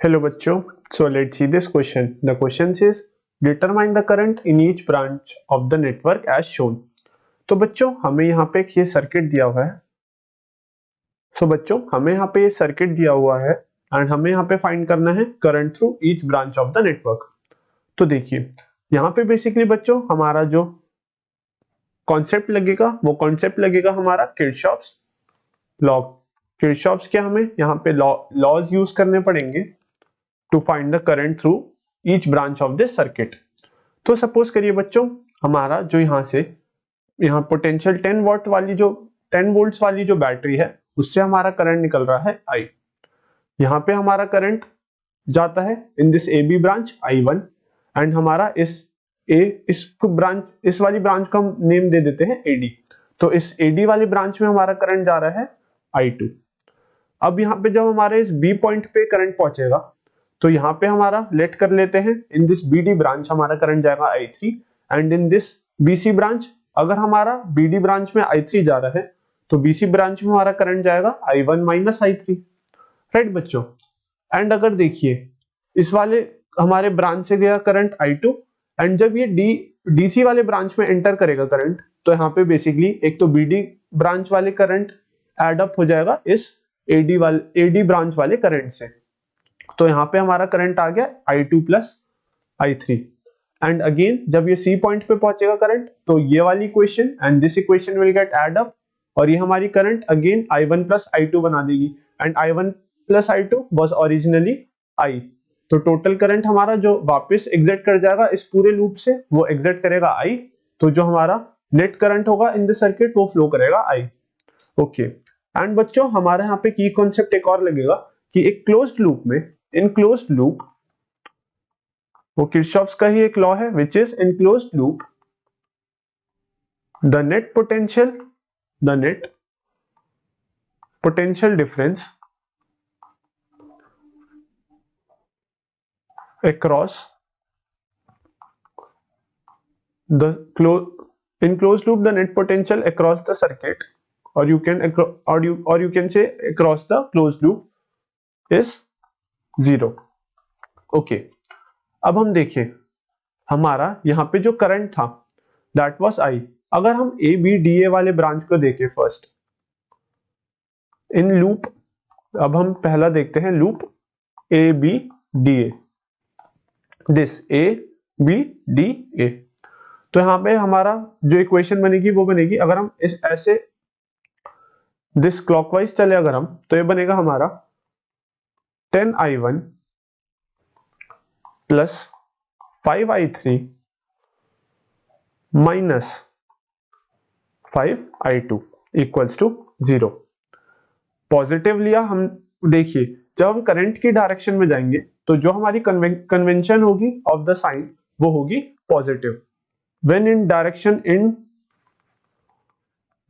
Hello बच्चों, so let's see this question. The question says determine the current in each branch of the network as shown. तो बच्चों हमें यहाँ पे एक ये सर्किट दिया हुआ है. बच्चों हमें यहाँ पे ये सर्किट दिया हुआ है एंड हमें यहाँ पे फाइंड करना है current through each branch of the network. तो देखिए यहाँ पे बेसिकली बच्चों हमारा जो कॉन्सेप्ट लगेगा वो कॉन्सेप्ट लगेगा हमारा किरचॉफ्स लॉ. किरचॉफ्स के हमें यहाँ पे लॉज यूज करने पड़ेंगे to find the current through each branch of this circuit. तो सपोज करिए बच्चों हमारा जो यहाँ पोटेंशियल 10 वॉट वाली जो 10 वोल्ट्स वाली जो बैटरी है उससे हमारा करंट निकल रहा है I. यहाँ पे हमारा करंट जाता है in this A B branch I1 and हमारा इस वाली ब्रांच को हम नेम दे देते हैं AD. तो इस AD वाली ब्रांच में हमारा करंट जा रहा है I2. अब यहाँ पे जब हमारे इस B पॉइंट पे करंट पहुंचेगा तो यहाँ पे हमारा लेट कर लेते हैं इन दिस BD ब्रांच हमारा करंट जाएगा I3 and in this BC branch अगर हमारा BD ब्रांच में I3 जा रहा है तो BC ब्रांच में हमारा करंट जाएगा I1 माइनस I3. राइट बच्चों. एंड अगर देखिए इस वाले हमारे ब्रांच से गया करंट I2 एंड जब ये DC वाले ब्रांच में एंटर करेगा करंट तो यहाँ पे बेसिकली एक तो BD ब्रांच वाले करंट एड अप हो जाएगा इस AD ब्रांच वाले करंट से. तो यहाँ पे हमारा करंट आ गया I2 plus I3 and again जब ये C पॉइंट पे पहुंचेगा करंट तो ये वाली equation and this equation will get add up और ये हमारी current again I1 plus I2 बना देगी and I1 plus I2 was originally I. तो टोटल करंट हमारा जो वापस एग्जिट कर जाएगा इस पूरे लूप से वो एग्जिट करेगा I. तो जो हमारा नेट करंट होगा इन द सर्किट वो फ्लो करेगा I. ओके. एंड बच्चों हमारे यहाँ पे की कॉन्सेप्ट एक और लगेगा कि एक क्लोज्ड लूप में इन क्लोज्ड लूप वो किरचॉफ्स का ही एक लॉ है which is in closed loop the net potential difference across the in closed loop the net potential across the circuit or you can say across the closed loop is 0. Okay. अब हम देखें हमारा यहाँ पे जो current था that was I. अगर हम ABDA वाले ब्रांच को देखें फर्स्ट इन लूप, अब हम पहला देखते हैं लूप ABDA दिस ABDA. तो यहाँ पे हमारा जो इक्वेशन बनेगी वो बनेगी अगर हम इस ऐसे दिस क्लॉकवाइज चले अगर हम तो ये बनेगा हमारा 10I1 plus 5I3 minus 5I2 equals to 0. Positive लिया हम. देखिए जब हम करंट की डायरेक्शन में जाएंगे तो जो हमारी कन्वेंशन होगी ऑफ द साइन वो होगी positive. When in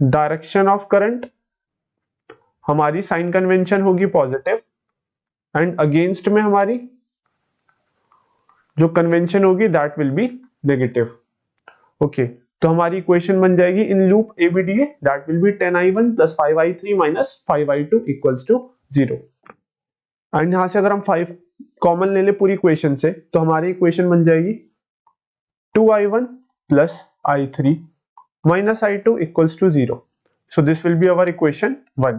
direction of current हमारी साइन कन्वेंशन होगी पॉजिटिव एंड अगेंस्ट में हमारी जो कन्वेंशन होगी that will be negative. Okay. तो हमारी इक्वेशन बन जाएगी in loop ABDA that will be 10I1 plus 5I3 minus 5I2 equals to 0. And यहां से अगर हम 5 कॉमन ले ले पूरी इक्वेशन से तो हमारी इक्वेशन बन जाएगी 2I1 plus I3 minus I2 equals to 0. So this will be our equation 1.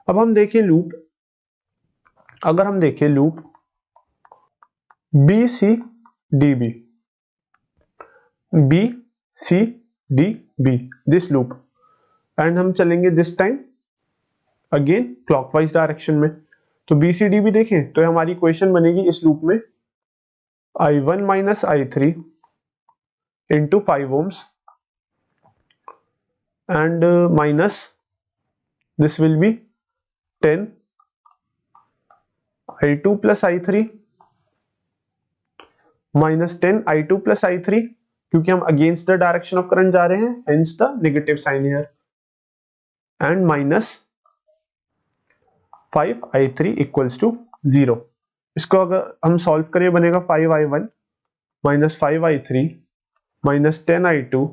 अब हम देखें लूप, अगर हम देखें loop BCDB this loop and हम चलेंगे this time again clockwise direction में. तो BCDB देखें तो हमारी इक्वेशन बनेगी इस लूप में I1 minus I3 into 5 ohms and minus this will be 10 I2 plus I3 minus 10 I2 plus I3 क्योंकि हम against the direction of current जा रहे हैं hence the negative sign here and minus 5I3 equals to 0. इसको अगर हम solve करें बनेगा 5I1 minus 5I3 minus 10I2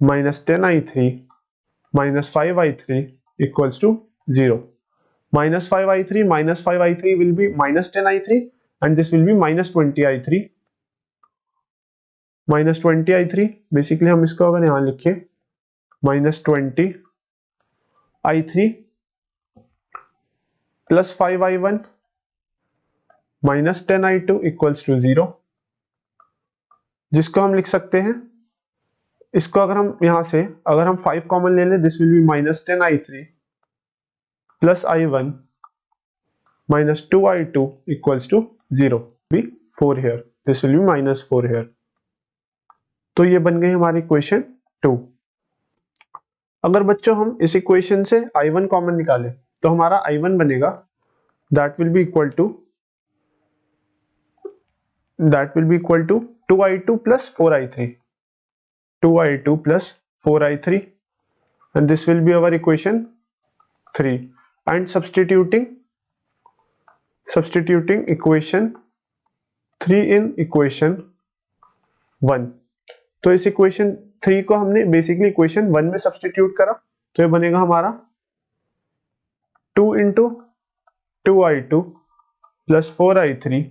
minus 10I3 minus 5I3 equals to 0. minus 5i3 minus 5i3 will be minus 10i3 and this will be minus 20i3 minus 20i3 basically हम इसको अगर यहाँ लिखे minus 20i3 plus 5i1 minus 10i2 equals to 0, जिसको हम लिख सकते हैं, इसको अगर हम यहां से अगर हम 5 कॉमन ले लें, this will B minus 10i3 plus i1 minus 2i2 equals to 0, be 4 here, this will be minus 4 here. तो ये बन गई हमारी इक्वेशन 2. अगर बच्चों हम इस इक्वेशन से i1 कॉमन निकालें तो हमारा i1 बनेगा that will be equal to 2i2 plus 4i3, 2i2 plus 4i3, and this will be our equation 3. And substituting equation 3 in equation 1, तो इस इक्वेशन 3 को हमने बेसिकली इक्वेशन 1 में सब्सटीट्यूट करा तो ये बनेगा हमारा 2 into 2i2 plus 4i3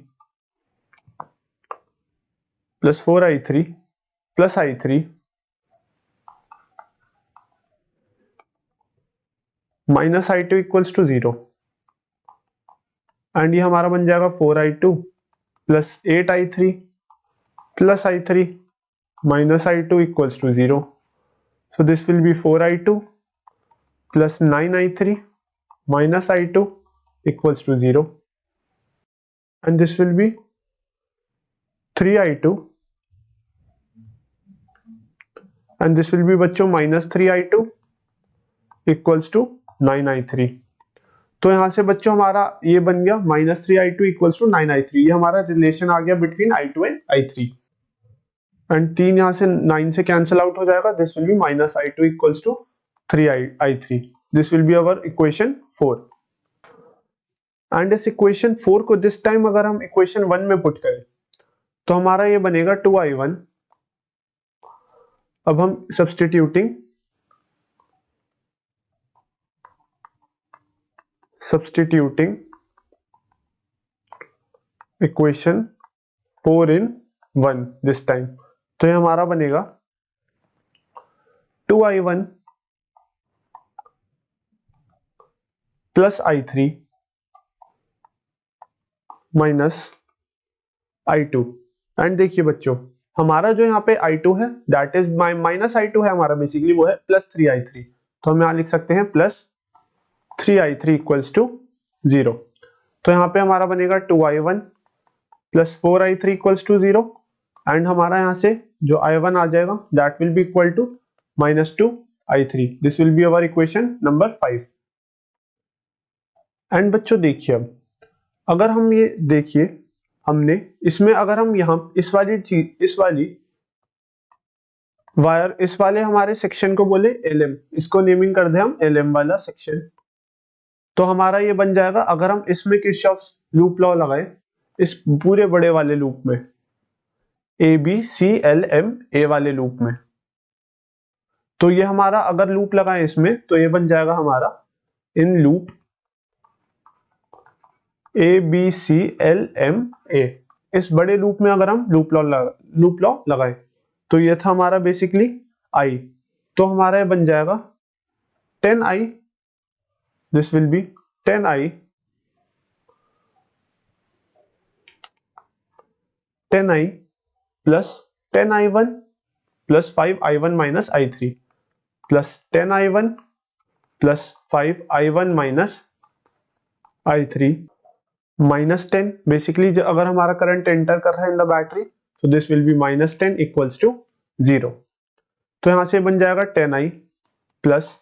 plus i3 minus i2 equals to 0, and ये हमारा बन जाएगा 4i2 plus 8i3 plus i3 minus i2 equals to 0, so this will be 4i2 plus 9i3 minus i2 equals to 0, and this will be 3i2 and this will be बच्चों minus 3i2 equals to 9i3. तो यहां से बच्चों हमारा ये बन गया minus 3i2 equals to 9i3, ये हमारा रिलेशन आ गया between i2 and i3, and 3 यहां से 9 से कैंसिल आउट हो जाएगा, this will B minus i2 equals to 3i3, this will be our equation 4. And इस इक्वेशन 4 को दिस टाइम अगर हम इक्वेशन 1 में पुट करें तो हमारा ये बनेगा 2i1. अब हम substituting equation 4 in 1 this time, तो ये हमारा बनेगा 2i1 plus i3 minus i2. And देखिए बच्चों हमारा जो यहाँ पे i2 है दैट इज माइनस i2 है हमारा, बेसिकली वो है प्लस 3i3, तो हम यहाँ लिख सकते हैं प्लस 3i3 इक्वल्स टू 0. तो यहाँ पे हमारा बनेगा 2i1 plus 4i3 equals to 0, and हमारा यहाँ से जो i1 आ जाएगा that will be equal to minus 2i3, this will be our equation number 5. And बच्चों देखिए अब अगर हम ये देखिए हमने इसमें अगर हम यहाँ इस वाले हमारे सेक्शन को बोले LM, इसको नेमिंग कर दे हम LM वाला सेक्शन, तो हमारा ये बन जाएगा अगर हम इसमें किरचॉफ्स लूप लॉ लगाए इस पूरे बड़े वाले लूप में ABCLMA वाले लूप में, तो ये हमारा अगर लूप लगाए इसमें तो ये बन जाएगा हमारा इन लूप ABCLMA. इस बड़े लूप में अगर हम लूप लॉ लगाए तो ये था हमारा बेसिकली I, तो हमारा ये बन जाएगा 10I, this will be 10I plus 10I1 plus 5I1 minus I3 plus 10I1 plus 5I1 minus I3 minus 10, basically अगर हमारा करंट एंटर कर रहा है इन द बैटरी तो this will be minus 10 equals to 0. तो यहां से बन जाएगा 10I plus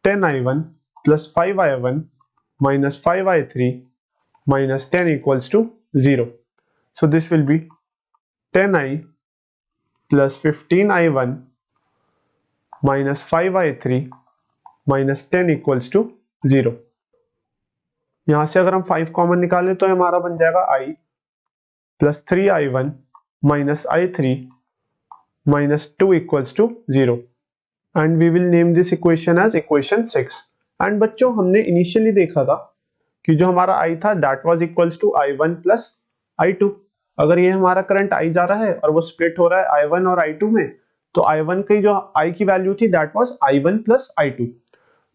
10I1 plus 5I1 minus 5I3 minus 10 equals to 0. So this will be 10I plus 15I1 minus 5I3 minus 10 equals to 0. यहां से अगर हम 5 कॉमन निकालें तो हमारा बन जाएगा I plus 3I1 minus I3 minus 2 equals to 0, and we will name this equation as equation 6. And बच्चों हमने इनिशियली देखा था कि जो हमारा I था that was equals to I1 plus I2। अगर ये हमारा करंट I जा रहा है और वो स्प्लिट हो रहा है I1 और I2 में, तो I1 की जो I की वैल्यू थी that was I1 plus I2।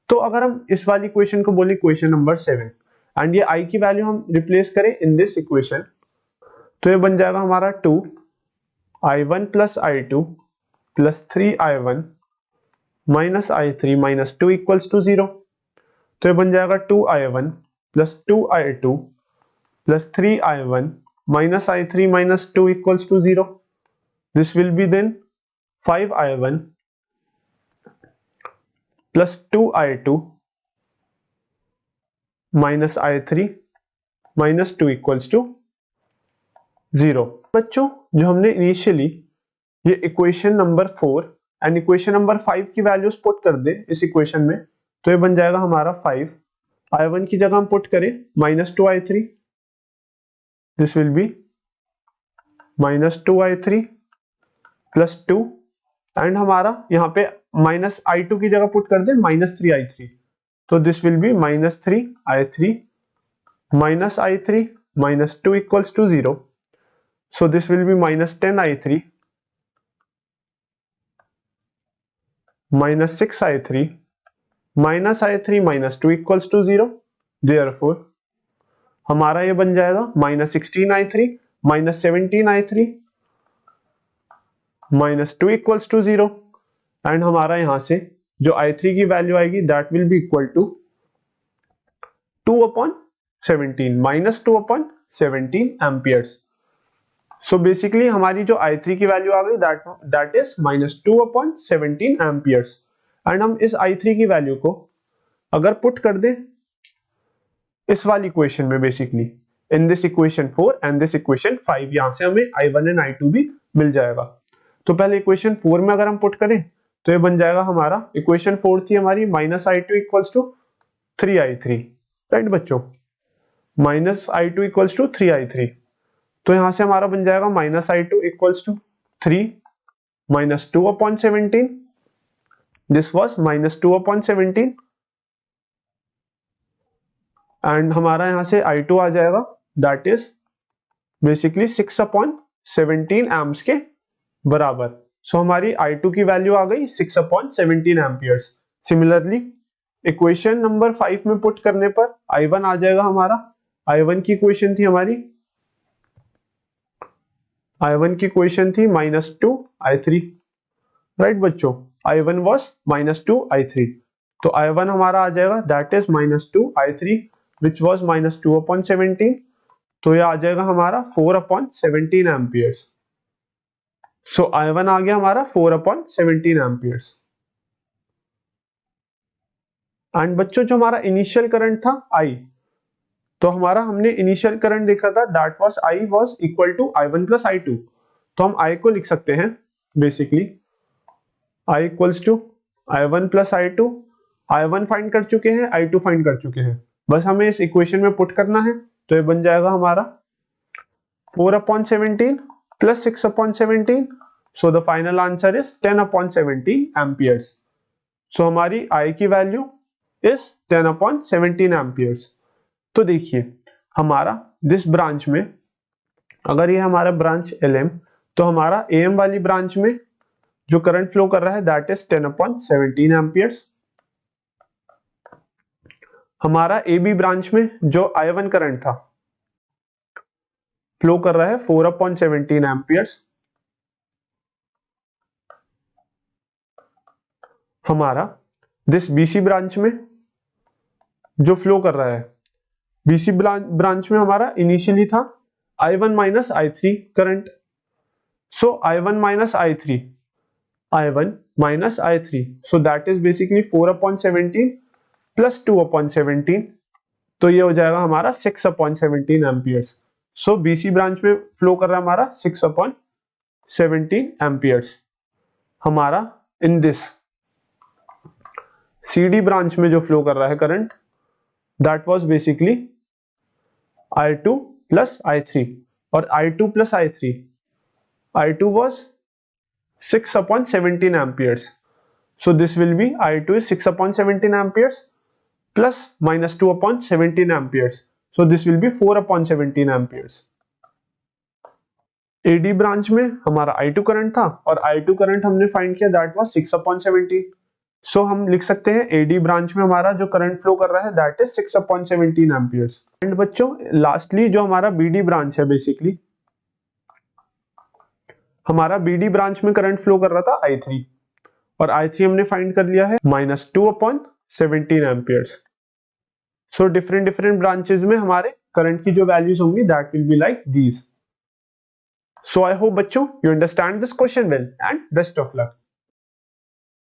तो अगर हम इस वाली इक्वेशन को बोले इक्वेशन नंबर 7 एंड ये I की वैल्यू हम रिप्लेस करें इन दिस इक्वेशन, तो ये बन जाएगा हमारा 2 I1 plus I2 plus 3 I1 minus I3 minus 2 equals to 0। तो ये बन जाएगा 2 I1 plus 2 I2 plus 3 I1 minus I3 minus 2 equals to 0. This will be then 5 I1 plus 2 I2 minus I3 minus 2 equals to 0। बच्चों जो हमने initially ये equation number 4 and equation number 5 की values put कर दे इस इक्वेशन में, तो ये बन जाएगा हमारा 5 I1 की जगह हम पुट करें minus 2 I3, this will be minus 2 I3 plus 2 and हमारा यहाँ पे माइनस I2 की जगह पुट कर दे माइनस 3 I3, तो this will be minus 3 I3 minus I3 minus 2 equals to 0। So this will be minus 10 I3 minus 6 I3 minus I3 minus 2 equals to 0। Therefore हमारा ये बन जाएगा minus 16 I3 minus 17 I3 minus 2 equals to 0 and हमारा यहां से जो I3 की value आएगी that will be equal to 2/17 minus 2/17 amperes. So basically हमारी जो I3 की वैल्यू आ गई that is minus 2/17 amperes. And हम इस I3 की वैल्यू को अगर पुट कर दें इस वाली इक्वेशन में, basically in this equation 4 and this equation 5, यहां से हमें I1 एंड I2 भी मिल जाएगा। तो पहले इक्वेशन 4 में अगर हम पुट करें तो ये बन जाएगा हमारा, इक्वेशन 4 थी हमारी minus I2 equals to 3 I3, right बच्चों, minus I2 equals to 3 I3। तो यहां से हमारा बन जाएगा minus I2 equals to 3 minus 2/17, this was minus 2/17 and हमारा यहां से I2 आ जाएगा दैट इज बेसिकली 6/17 एम्प्स के बराबर। सो हमारी I2 की वैल्यू आ गई 6/17 एम्पियर्स। सिमिलरली इक्वेशन नंबर 5 में पुट करने पर I1 आ जाएगा हमारा, I1 की इक्वेशन थी हमारी, I1 की इक्वेशन थी माइनस 2 I3, राइट बच्चों, I1 वाज माइनस 2 I3। तो I1 हमारा आ जाएगा that is minus 2 I3 which was minus 2/17। तो ये आ जाएगा हमारा 4/17 एम्पियर्स। सो I1 आ गया हमारा 4/17 एम्पियर्स। एंड बच्चों जो हमारा इनिशियल करंट था I, तो हमारा हमने इनिशियल करंट देखा था that was I was equal to I1 plus I2। तो हम I को लिख सकते हैं basically I equals to I1 plus I2। I1 find कर चुके हैं, I2 फाइंड कर चुके हैं, बस हमें इस इक्वेशन में पुट करना है। तो ये बन जाएगा हमारा 4/17 plus 6/17। So the final answer is 10/17 amperes. सो हमारी I की वैल्यू इज 10/17 एम्पियर्स। तो देखिए हमारा दिस ब्रांच में, अगर ये हमारा ब्रांच LM, तो हमारा AM वाली ब्रांच में जो करंट फ्लो कर रहा है दैट इज 10/17 एम्पियर्स। हमारा AB ब्रांच में जो I1 करंट था फ्लो कर रहा है 4/17 एम्पियर्स। हमारा दिस BC ब्रांच में जो फ्लो कर रहा है, BC ब्रांच में हमारा इनिशियली था I1 minus I3 current. So I1 minus I3, I1 minus I3, so that is basically 4/17 plus 2/17, तो ये हो जाएगा हमारा 6/17 एम्पियर्स। सो BC ब्रांच में फ्लो कर रहा है हमारा 6/17 एम्पियर्स। हमारा इन दिस CD ब्रांच में जो फ्लो कर रहा है current that was basically I2 plus I3, और I2 plus I2 was 6/17 amperes. So this will be I2 is 6/17 amperes plus minus 2 upon 17 amperes. So this will be 4 upon 17 amperes. AD branch में हमारा I2 current था और I2 current हमने find किया that was 6 upon 17. सो हम लिख सकते हैं AD ब्रांच में हमारा जो करंट फ्लो कर रहा है that is 6 upon 17 amperes. And बच्चों लास्टली जो हमारा BD ब्रांच है, बेसिकली हमारा BD ब्रांच में करंट फ्लो कर रहा था I3 और I3 हमने फाइंड कर लिया है minus 2 upon 17 amperes. So different branches में हमारे करंट की जो वैल्यूज होंगी that will be like these. So I hope बच्चों you understand this question well and best of luck.